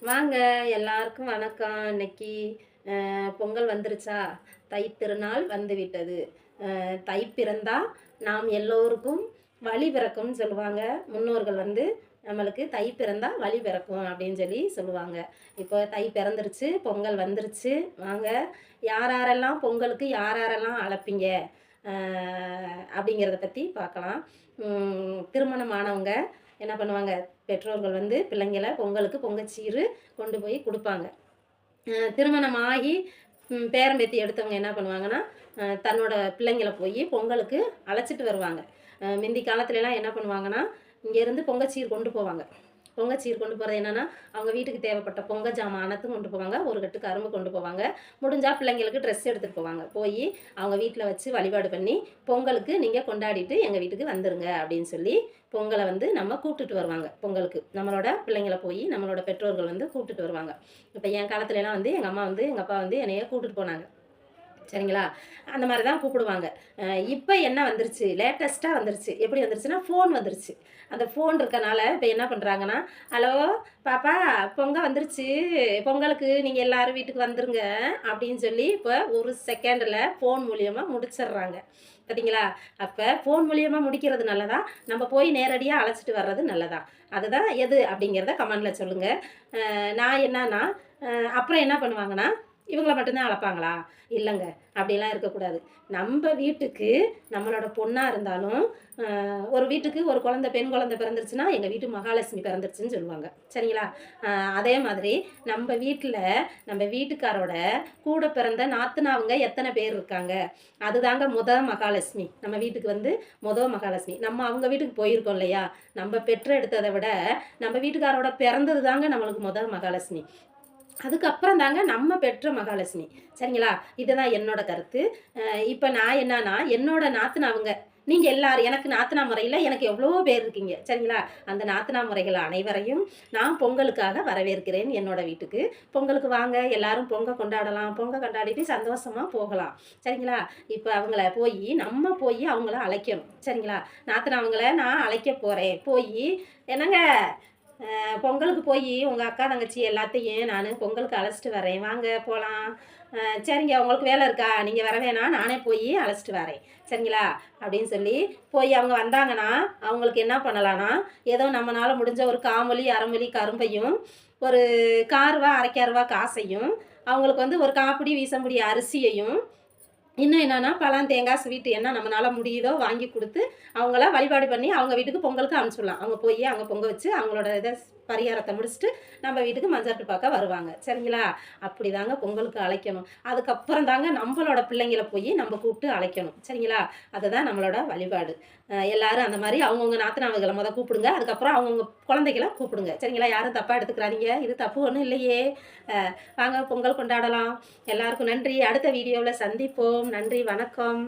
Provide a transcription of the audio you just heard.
வாங்க எல்லாருக்கும் வணக்கம். இன்னைக்கு பொங்கல் வந்துருச்சா? தைத்திருநாள் வந்துவிட்டது. தை பிறந்தா நாம் எல்லோருக்கும் வழி பிறக்கும்னு சொல்லுவாங்க. முன்னோர்கள் வந்து நம்மளுக்கு தை பிறந்தா வழி பிறக்கும் அப்படின்னு சொல்லி சொல்லுவாங்க. இப்போ தை பிறந்துருச்சு, பொங்கல் வந்துருச்சு. வாங்க யார் யாரெல்லாம் பொங்கலுக்கு யார் யாரெல்லாம் அழைப்பீங்க அப்படிங்கிறத பற்றி பார்க்கலாம். திருமணமானவங்க என்ன பண்ணுவாங்க? பெற்றோர்கள் வந்து பிள்ளைங்கள பொங்கலுக்கு பொங்கச்சீறு கொண்டு போய் கொடுப்பாங்க. திருமணம் ஆகி பேரன் பேத்தி எடுத்தவங்க என்ன பண்ணுவாங்கன்னா, தன்னோட பிள்ளைங்கள போய் பொங்கலுக்கு அழைச்சிட்டு வருவாங்க. முந்தி காலத்துலலாம் என்ன பண்ணுவாங்கன்னா, இங்கேருந்து பொங்கச்சீர் கொண்டு போவாங்க. பொங்கச்சீர் கொண்டு போகிறது என்னென்னா, அவங்க வீட்டுக்கு தேவைப்பட்ட பொங்க ஜாமான் அனைத்தும் கொண்டு போவாங்க. ஒரு கட்டு கரும்பு கொண்டு போவாங்க. முடிஞ்சால் பிள்ளைங்களுக்கு ட்ரெஸ் எடுத்துகிட்டு போவாங்க. போய் அவங்க வீட்டில் வச்சு வழிபாடு பண்ணி, பொங்கலுக்கு நீங்கள் கொண்டாடிட்டு எங்கள் வீட்டுக்கு வந்துருங்க அப்படின்னு சொல்லி பொங்கலை வந்து நம்ம கூப்பிட்டுட்டு வருவாங்க. பொங்கலுக்கு நம்மளோட பிள்ளைங்கள போய் நம்மளோட பெற்றோர்கள் வந்து கூப்பிட்டுட்டு வருவாங்க. இப்போ என் காலத்துலலாம் வந்து எங்கள் அம்மா வந்து எங்கள் அப்பா வந்து என்னைய கூப்பிட்டுட்டு போனாங்க. சரிங்களா? அந்த மாதிரி தான் கூப்பிடுவாங்க. இப்போ என்ன வந்துருச்சு, லேட்டஸ்ட்டாக வந்துருச்சு. எப்படி வந்துருச்சுன்னா, ஃபோன் வந்துருச்சு. அந்த ஃபோன் இருக்கனால இப்போ என்ன பண்ணுறாங்கன்னா, ஹலோ பாப்பா வந்துருச்சு, பொங்கலுக்கு நீங்கள் எல்லோரும் வீட்டுக்கு வந்துருங்க அப்படின்னு சொல்லி இப்போ ஒரு செகண்டில் ஃபோன் மூலியமாக முடிச்சிடுறாங்க. பார்த்தீங்களா? அப்போ ஃபோன் மூலியமாக முடிக்கிறது நல்லதா? நம்ம போய் நேரடியாக அழைச்சிட்டு வர்றது நல்லதா? அதுதான் எது அப்படிங்கிறத கமெண்டில் சொல்லுங்கள். நான் என்னன்னா, அப்புறம் என்ன பண்ணுவாங்கன்னா, இவங்கள மட்டும்தான் அழைப்பாங்களா? இல்லைங்க, அப்படிலாம் இருக்கக்கூடாது. நம்ம வீட்டுக்கு நம்மளோட பொண்ணா இருந்தாலும், ஒரு வீட்டுக்கு ஒரு குழந்தை பெண் குழந்தை பிறந்துருச்சுன்னா, எங்கள் வீட்டு மகாலட்சுமி பிறந்துருச்சுன்னு சொல்லுவாங்க. சரிங்களா? அதே மாதிரி நம்ம வீட்டில் நம்ம வீட்டுக்காரோட கூட பிறந்த நாத்தனாவங்க எத்தனை பேர் இருக்காங்க? அதுதாங்க மகாலட்சுமி. நம்ம வீட்டுக்கு வந்து மகாலட்சுமி. நம்ம அவங்க வீட்டுக்கு போயிருக்கோம் இல்லையா? நம்ம பெற்றெடுத்ததை விட நம்ம வீட்டுக்காரோட பிறந்தது தாங்க நம்மளுக்கு மகாலட்சுமி. அதுக்கப்புறம் தாங்க நம்ம பெற்ற மகாலட்சுமி. சரிங்களா? இதுதான் என்னோட கருத்து. இப்போ நான் என்னன்னா, என்னோட நாத்தனாவுங்க நீங்கள் எல்லாரும் எனக்கு நாத்தனா முறையில் எனக்கு எவ்வளோ பேர் இருக்கீங்க. சரிங்களா? அந்த நாத்தனா முறைகள் அனைவரையும் நான் பொங்கலுக்காக வரவேற்கிறேன் என்னோட வீட்டுக்கு. பொங்கலுக்கு வாங்க, எல்லாரும் பொங்கல் கொண்டாடலாம். பொங்கல் கொண்டாடிட்டு சந்தோஷமாக போகலாம். சரிங்களா? இப்போ அவங்கள நம்ம போய் அவங்கள அழைக்கணும். சரிங்களா? நாத்தனாவங்கள நான் அழைக்க போகிறேன். என்னங்க பொங்கலுக்கு போய் உங்கள் அக்கா தங்கச்சி எல்லாத்தையும் நான் பொங்கலுக்கு அழைச்சிட்டு வரேன், வாங்க போகலாம். சரிங்க, உங்களுக்கு வேலை இருக்கா? நீங்கள் வர வேணாம், நானே போய் அழைச்சிட்டு வரேன். சரிங்களா? அப்படின்னு சொல்லி போய் அவங்க வந்தாங்கன்னா அவங்களுக்கு என்ன பண்ணலான்னா, ஏதோ நம்மளால் முடிஞ்ச ஒரு காமொலி அரைமொழி கரும்பையும் ஒரு காருவா அரைக்காருவா காசையும் அவங்களுக்கு வந்து ஒரு காப்பிடி வீசம்புடி அரிசியையும் இன்னும் என்னென்னா பழம் தேங்காய் ஸ்வீட்டு என்ன நம்மளால் முடியுதோ வாங்கி கொடுத்து அவங்கள வழிபாடு பண்ணி அவங்க வீட்டுக்கு பொங்கலுக்கு அனுப்பிச்சுடலாம். அவங்க போய் அங்கே பொங்க வச்சு அவங்களோட இதை பரிகாரத்தை முடிச்சுட்டு நம்ம வீட்டுக்கு மஞ்சட்டு பார்க்க வருவாங்க. சரிங்களா? அப்படி தாங்க பொங்கலுக்கு அழைக்கணும். அதுக்கப்புறம் தாங்க நம்மளோட பிள்ளைங்களை போய் நம்ம கூப்பிட்டு அழைக்கணும். சரிங்களா? அதுதான் நம்மளோட வழிபாடு. எல்லாரும் அந்த மாதிரி அவங்கவுங்க நாத்தனாவுகளை கூப்பிடுங்க. அதுக்கப்புறம் அவங்கவுங்க குழந்தைகளை கூப்பிடுங்க. சரிங்களா? யாரும் தப்பாக எடுத்துக்கிறாதீங்க. இது தப்பு ஒன்றும் இல்லையே. வாங்க பொங்கல் கொண்டாடலாம். எல்லாருக்கும் நன்றி. அடுத்த வீடியோவில் சந்திப்போம். நன்றி, வணக்கம்.